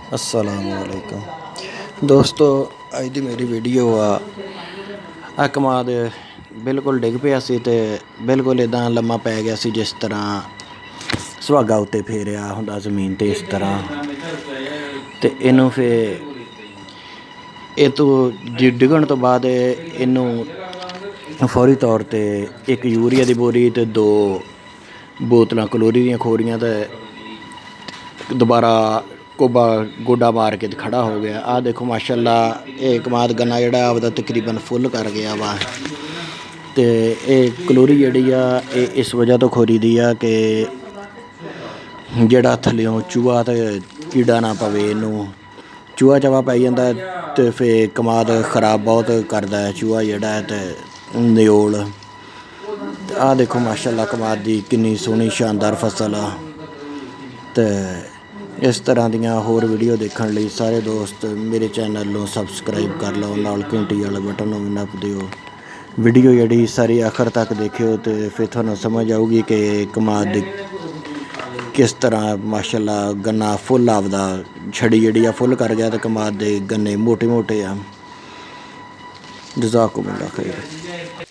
अस्सलामुअलैकुम दोस्तों, अज दी मेरी वीडियो आ कमाद बिल्कुल डिग पिया सी ते बिल्कुल इदां लम्मा पै गया सी जिस तरह सुहागा उत्ते फेरिया हुंदा जमीन ते इस तरह ते इनू फिर इतों डिगण तो बाद इनू फौरी तौर ते एक यूरिया दी बोरी ते 2 बोतलां कलोरी दियां खोरियां ते दोबारा कोबा गोडा मार के खड़ा हो गया। आ देखो माशाल्लाह ये कमाद गन्ना जिहड़ा आपदा तकरीबन फुल कर गया वा ते कलोरी जिहड़ी आ इस वजह तो खोरी दी आ कि जिहड़ा थल्लेओं चूहा ते कीड़ा ना पवे इनू चूहा चावा पै जांदा ते फिर कमाद खराब बहुत करदा है चूहा जिहड़ा है ते न्योल। आ देखो माशाल्लाह कमाद दी किन्नी सोहनी शानदार फसल आ ते इस तरह दियां होर वीडियो देखने लई सारे दोस्त मेरे चैनल नूं सबसक्राइब कर लो, नाल घंटी वाले बटन नूं भी नप दिओ। वीडियो जिहड़ी सारी आखिर तक देखियो तो फिर तुहानूं समझ आऊगी कि कमाद किस तरह माशाल्लाह गन्ना फुल आपदा छड़ी जिहड़ी आ फुल कर गया ते कमाद दे गन्ने मोटे मोटे आ। जज़ाकुमुल्लाह खैर।